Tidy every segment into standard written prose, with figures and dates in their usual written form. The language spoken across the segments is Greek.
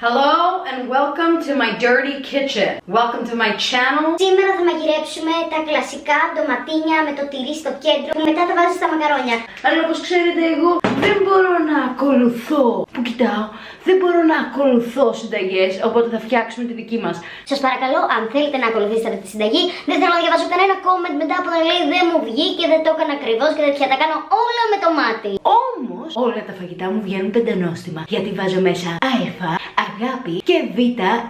Hello and welcome to my dirty kitchen. Welcome to my channel. Σήμερα θα μαγειρέψουμε τα κλασικά ντοματίνια με το τυρί στο κέντρο που μετά τα βάζεις στα μακαρόνια. Αλλά όπως ξέρετε εγώ δεν μπορώ να ακολουθώ, που κοιτάω, δεν μπορώ να ακολουθώ συνταγές, οπότε θα φτιάξουμε τη δική μας. Σας παρακαλώ, αν θέλετε να ακολουθήσετε τη συνταγή, δεν θέλω να διαβάσω κανένα comment μετά που να λέει δεν μου βγήκε, δεν το έκανα ακριβώς και τέτοια. Τα κάνω όλα με το μάτι. Όμως όλα τα φαγητά μου βγαίνουν πεντανόστιμα, γιατί βάζω μέσα Α, αγάπη και Β,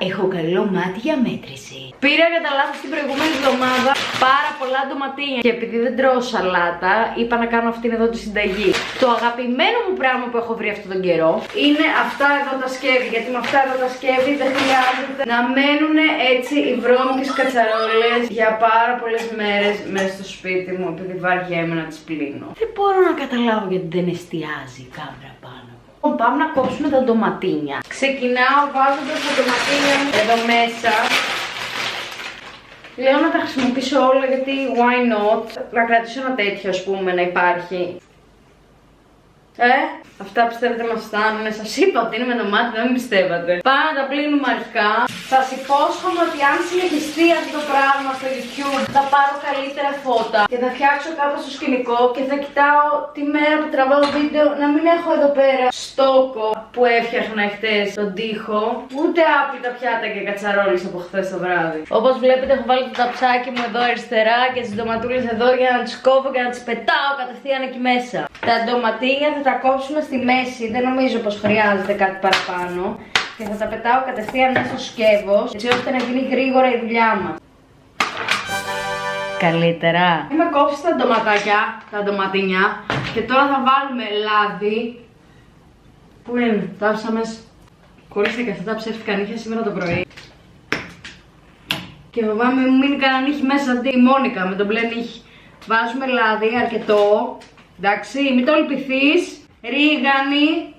έχω καλό μάτι για μέτρηση. Πήρα κατά λάθος την προηγούμενη εβδομάδα πάρα πολλά ντοματίνια και επειδή δεν τρώω σαλάτα, είπα να κάνω αυτήν εδώ τη συνταγή. Το αγαπημένο μου πράγμα που έχω βρει αυτόν τον καιρό είναι αυτά εδώ τα σκεύη, γιατί με αυτά εδώ τα σκεύη δεν χρειάζεται να μένουν έτσι οι βρώμικες κατσαρόλες για πάρα πολλές μέρες μέσα στο σπίτι μου, επειδή βαριέμαι να τις πλύνω. Δεν μπορώ να καταλάβω γιατί δεν εστιάζει η κάμερα πάνω. Πάμε να κόψουμε τα ντοματίνια. Ξεκινάω βάζοντας τα ντοματίνια μου εδώ μέσα. Λέω να τα χρησιμοποιήσω όλα γιατί why not. Να κρατήσω ένα τέτοιο ας πούμε να υπάρχει. Αυτά πιστεύετε μας φτάνουνε? Σας είπα ότι είναι με το μάτι, δεν με πιστεύατε. Πάμε να τα πλύνουμε αρχικά. Σας υπόσχομαι ότι αν συνεχιστεί αυτό το πράγμα στο YouTube θα πάρω καλύτερα φώτα και θα φτιάξω κάπως το σκηνικό και θα κοιτάω τη μέρα που τραβάω βίντεο να μην έχω εδώ πέρα στόκο που έφτιαχνα χτες τον τοίχο, ούτε άπλυτα πιάτα και κατσαρόλες από χθες το βράδυ. Όπως βλέπετε έχω βάλει το ταψάκι μου εδώ αριστερά και τις ντοματούλες εδώ για να τις κόβω και να τις πετάω κατευθείαν εκεί μέσα. Τα ντοματίνια θα τα κόψουμε στη μέση, δεν νομίζω πως χρειάζεται κάτι παραπάνω. Και θα τα πετάω κατευθείαν μέσα στο σκεύος, έτσι ώστε να γίνει γρήγορα η δουλειά μας. Καλύτερα. Είμαι κόψει τα ντοματάκια, τα ντοματίνια. Και τώρα θα βάλουμε λάδι. Πού είναι, τα άφησα μέσα. Κόλλησα και αυτά τα ψεύτικα νύχια σήμερα το πρωί. Και φοβάμαι μου μείνει κανένα νύχι μέσα αντί η Μόνικα με τον μπλε νύχι. Βάζουμε λάδι αρκετό. Εντάξει, μην το λυπηθείς. Ρίγανη.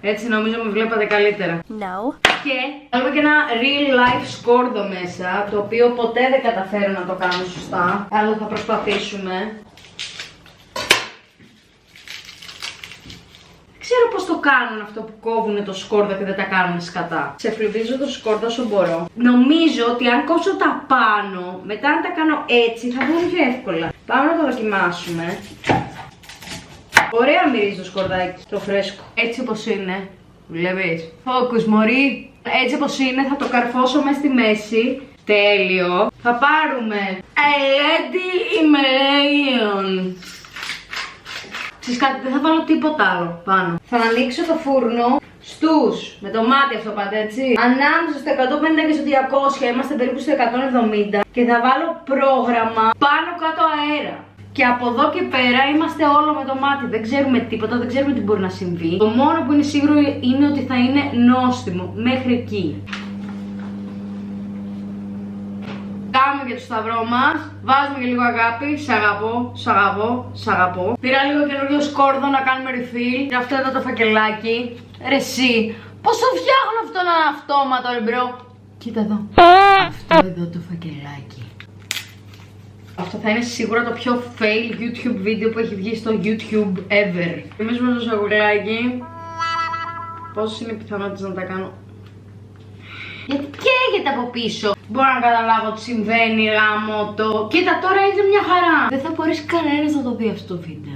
Έτσι νομίζω με βλέπατε καλύτερα. No. Και βάλουμε και ένα real life σκόρδο μέσα, το οποίο ποτέ δεν καταφέρω να το κάνω σωστά, αλλά θα προσπαθήσουμε. Δεν ξέρω πώς το κάνουν αυτό που κόβουν το σκόρδο και δεν τα κάνουν σκατά. Ξεφλουδίζω το σκόρδο όσο μπορώ. Νομίζω ότι αν κόψω τα πάνω, μετά να τα κάνω έτσι θα βγουν πιο εύκολα. Πάμε να το δοκιμάσουμε. Ωραία μυρίζει το σκορδάκι, το φρέσκο. Έτσι όπως είναι, βλέπεις. Focus μωρή. Έτσι όπως είναι θα το καρφώσω μέσα στη μέση. Τέλειο. Θα πάρουμε Lady Himalayan. Ξέρεις κάτι, δεν θα βάλω τίποτα άλλο πάνω. Θα ανοίξω το φούρνο στους, με το μάτι αυτό πάντα έτσι, ανάμεσα στο 150 και στο 200, είμαστε περίπου στο 170. Και θα βάλω πρόγραμμα πάνω κάτω αέρα. Και από εδώ και πέρα είμαστε όλο με το μάτι, δεν ξέρουμε τίποτα, δεν ξέρουμε τι μπορεί να συμβεί. Το μόνο που είναι σίγουρο είναι ότι θα είναι νόστιμο, μέχρι εκεί. Κάνουμε και το σταυρό μας, βάζουμε και λίγο αγάπη, σ' αγαπώ, σ' αγαπώ, σ' αγαπώ. Πήρα λίγο καινούριο σκόρδο να κάνουμε refill. Και αυτό εδώ το φακελάκι. Ρε εσύ, πώς το φτιάχνω αυτό να είναι αυτόματο ρε μπρο? Κοίτα εδώ, αυτό εδώ το φακελάκι. Αυτό θα είναι σίγουρα το πιο fail YouTube βίντεο που έχει βγει στο YouTube ever. Θυμίζουμε το σαγουλάκι. Πόσες είναι οι πιθανότητες να τα κάνω? Γιατί καίγεται από πίσω. Μπορώ να καταλάβω τι συμβαίνει, γάμο το. Κοίτα τώρα είναι μια χαρά. Δεν θα μπορέσει κανένας να το δει αυτό το βίντεο.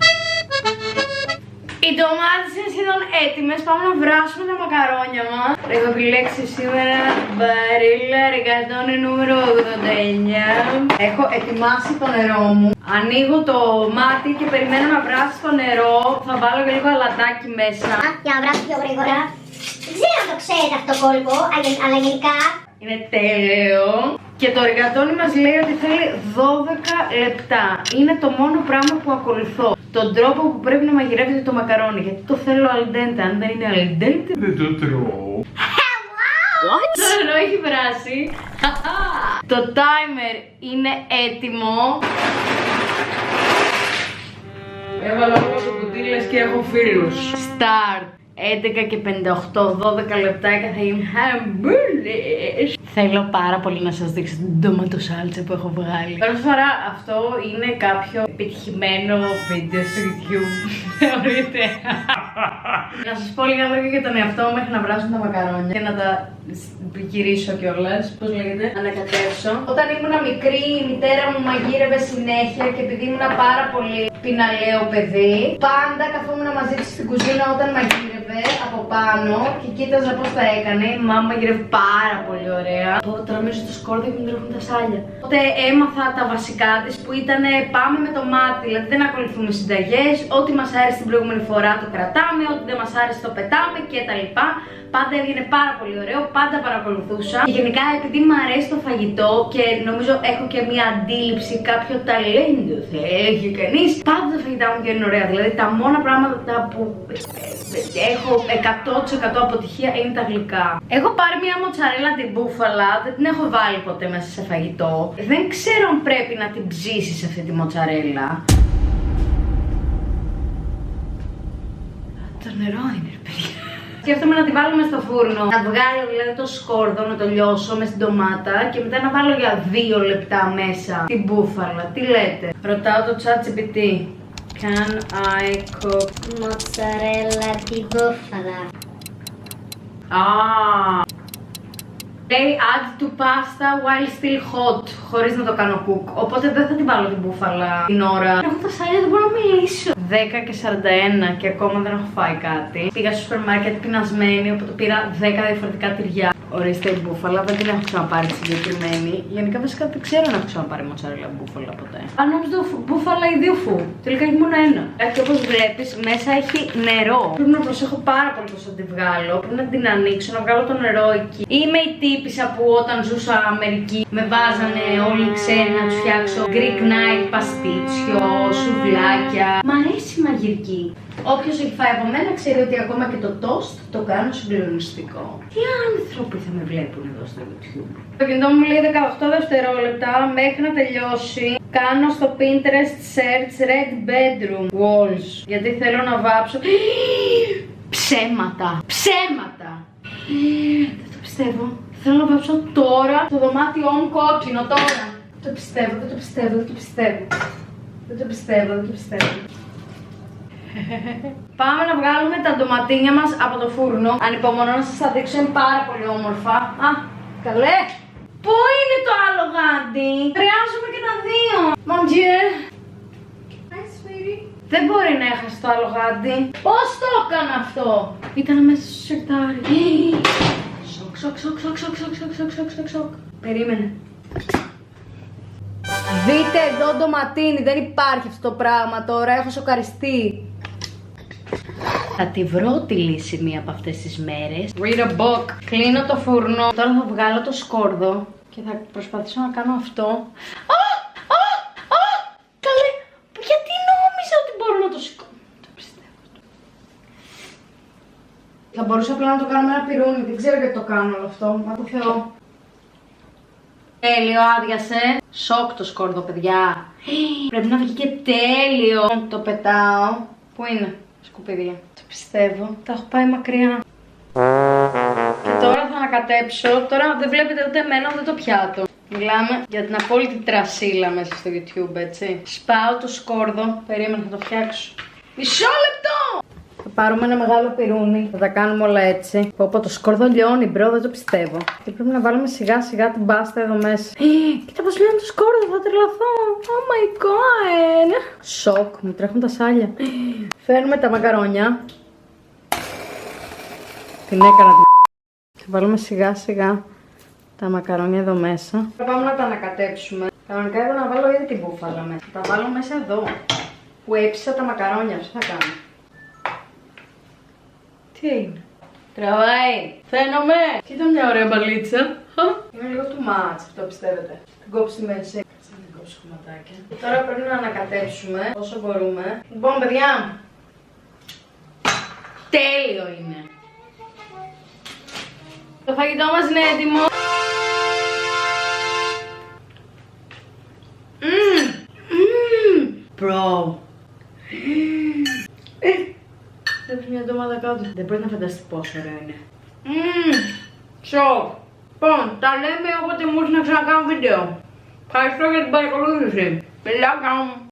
Οι ντομάτες είναι σχεδόν έτοιμες, πάμε να βράσουμε τα μακαρόνια μας. Έχω επιλέξει σήμερα μπαρίλα ρικατόνι νούμερο 89. Έχω ετοιμάσει το νερό μου. Ανοίγω το μάτι και περιμένω να βράσει το νερό. Θα βάλω και λίγο αλατάκι μέσα. Για να βράσει πιο γρήγορα. Δεν ξέρω αν το ξέρετε αυτό το κόλπο, αλλά γενικά είναι τέλειο. Και το ρικατόνι μας λέει ότι θέλει 12 λεπτά. Είναι το μόνο πράγμα που ακολουθώ. Τον τρόπο που πρέπει να μαγειρεύεται το μακαρόνι. Γιατί το θέλω al dente. Αν δεν είναι al dente, δεν το τρώω. What? Το νερό έχει βράσει. Το timer είναι έτοιμο. Έβαλα όλο το κουτί και έχω φίλους. Start. 11 και 58, 12 λεπτά και θα γίνει χαμπούλες. Θέλω πάρα πολύ να σας δείξω την ντοματοσάλτσα που έχω βγάλει. Πρώτη φορά αυτό είναι κάποιο επιτυχημένο βίντεο στο YouTube. Θεωρείτε. Να σας πω λίγα λόγια για τον εαυτό μου μέχρι να βράσουν τα μακαρόνια και να τα γυρίσω κιόλας. Πώς λέγεται, ανακατεύσω. Όταν ήμουν μικρή, η μητέρα μου μαγείρευε συνέχεια και επειδή ήμουν πάρα πολύ πιναλαίο παιδί, πάντα καθόμουν μαζί της στην κουζίνα όταν μαγείρευε από πάνω και κοίταζα πώς τα έκανε. Η μάμα μαγείρευε πάρα πολύ ωραία. Τώρα νομίζω το σκόρδο και μου τρέχουν τα σάλια. Οπότε έμαθα τα βασικά της που ήταν πάμε με το μάτι, δηλαδή δεν ακολουθούμε συνταγές. Ό,τι μας άρεσε την προηγούμενη φορά το κρατάμε, ό,τι δεν μας άρεσε το πετάμε κτλ. Πάντα έβγαινε πάρα πολύ ωραίο, πάντα παρακολουθούσα. Και γενικά επειδή μου αρέσει το φαγητό και νομίζω έχω και μια αντίληψη, κάποιο ταλέντο θα έχει κανείς, πάντα τα φαγητά μου βγαίνουν ωραία. Δηλαδή τα μόνα πράγματα που έχω 100% αποτυχία είναι τα γλυκά. Έχω πάρει μια μοτσαρέλα την μπούφαλα, δεν την έχω βάλει ποτέ μέσα σε φαγητό. Δεν ξέρω αν πρέπει να την ψήσεις αυτή τη μοτσαρέλα. Το νερό είναι, παιδιά. Σκέφτομαι να τη βάλω μες στο φούρνο, να βγάλω δηλαδή το σκόρδο, να το λιώσω μες στην ντομάτα και μετά να βάλω για 2 λεπτά μέσα την μπούφαλα. Τι λέτε? Ρωτάω το ChatGPT. Can I cook Μοτσαρέλα την μπούφαλα? Λέει add to pasta while still hot, χωρίς να το κάνω cook. Οπότε δεν θα την βάλω την μπούφαλα την ώρα. Έχω τα σάλια, δεν μπορώ να μιλήσω. 10 και 41 και ακόμα δεν έχω φάει κάτι. Πήγα στο σούπερ μάρκετ πεινασμένη, οπότε πήρα 10 διαφορετικά τυριά. Ορίστε η μπούφαλα, δεν την έχω ξαναπάρει τη συγκεκριμένη. Γενικά βασικά δεν ξέρω αν έχω ξαναπάρει μοτσαρέλα μπούφαλα ποτέ. Αν νόμιζα μπούφαλα ή 2 φου. Τελικά έχει μόνο ένα. Και όπως βλέπεις μέσα έχει νερό. Πρέπει να προσέχω πάρα πολύ πώς θα τη βγάλω. Πρέπει να την ανοίξω, να βγάλω το νερό εκεί. Είμαι η τύπισσα που όταν ζούσα Αμερική με βάζανε όλοι οι ξένοι να τους φτιάξω Greek night, παστίτσιο, σουβλάκια. Μ' αρέσει η μαγειρική. Όποιος έχει φάει από μένα ξέρει ότι ακόμα και το toast το κάνω συγκλονιστικό. Τι άνθρωποι θα με βλέπουν εδώ στο YouTube? Το κινητό μου λέει 18 δευτερόλεπτα μέχρι να τελειώσει. Κάνω στο Pinterest search red bedroom walls, γιατί θέλω να βάψω. Ψέματα! Ψέματα! Δεν το πιστεύω. Θέλω να βάψω τώρα το δωμάτιό μου κόκκινο τώρα. Δεν το πιστεύω, δεν το πιστεύω, δεν το πιστεύω. Δεν το πιστεύω, δεν το πιστεύω. Πάμε να βγάλουμε τα ντοματίνια μας από το φούρνο. Ανυπομονώ να σας τα δείξω, είναι πάρα πολύ όμορφα. Α, καλέ! Πού είναι το άλλο γάντι? Χρειάζομαι και τα 2. Mon Dieu. Hi, sweetie. Δεν μπορεί να έχασε το άλλο γάντι. Πώς το έκανα αυτό? Ήταν μέσα στο σιρτάρι. Σοκ, σοκ, σοκ, σοκ, σοκ, σοκ, σοκ, σοκ, σοκ, σοκ, σοκ. Περίμενε. Δείτε εδώ ντοματίνι, δεν υπάρχει αυτό το πράγμα τώρα, έχω σοκαριστεί. Θα τη βρω τη λύση μία από αυτές τις μέρες. Read a book. Κλείνω το φούρνο. Τώρα θα βγάλω το σκόρδο και θα προσπαθήσω να κάνω αυτό. Καλέ, γιατί νόμιζα ότι μπορώ να το σηκώσω? Το πιστεύω. Θα μπορούσα απλά να το κάνω με ένα πυρούνι. Δεν ξέρω γιατί το κάνω όλο αυτό. Μα το Θεό. Τέλειο, άδειασε. Σοκ το σκόρδο, παιδιά. Πρέπει να βγει και τέλειο. Το πετάω. Πού είναι? Σκουπίδια. Το πιστεύω. Τα έχω πάει μακριά. Και τώρα θα ανακατέψω. Τώρα δεν βλέπετε ούτε εμένα ούτε το πιάτο. Μιλάμε για την απόλυτη τρασίλα μέσα στο YouTube, έτσι. Σπάω το σκόρδο. Περίμενα να το φτιάξω. Μισό λεπτό! Θα πάρουμε ένα μεγάλο πυρούνι. Θα τα κάνουμε όλα έτσι. Πω, το σκόρδο λιώνει, μπρο, δεν το πιστεύω. Και πρέπει να βάλουμε σιγά σιγά την πάστα εδώ μέσα. Κοίτα πως λιώνει το σκόρδο, θα τρελαθώ. Oh my god. Σοκ, μου τρέχουν τα σάλια. Φέρνουμε τα μακαρόνια. Την έκανα την. Θα βάλουμε σιγά σιγά τα μακαρόνια εδώ μέσα. Θα πάμε να τα ανακατέψουμε. Κανονικά εδώ να βάλω ήδη την μπούφαλα μέσα. Θα τα βάλω μέσα εδώ. Που έψισα τα μακαρόνια, τι θα κάνω? Τι έγινε? Τραβάει. Φαίνομαι. Κοίτα μια ωραία μπαλίτσα. Είναι λίγο too much αυτό, πιστεύετε? Την κόψει στη μέση. Κάτσε να την κόψω κομματάκια. Τώρα πρέπει να ανακατέψουμε όσο μπορούμε. Λοιπόν, παιδιά. Τέλειο είναι. Το φαγητό μας είναι έτοιμο. Bro. Βλέπεις μια ντομάτα κάτω. Δεν μπορεί να φανταστεί πόσο ωραίο είναι. Σοκ. Λοιπόν, τα λέμε όποτε μου έρθει να ξανακάνω βίντεο. Ευχαριστώ για την παρακολούθηση. Φιλάκια μου.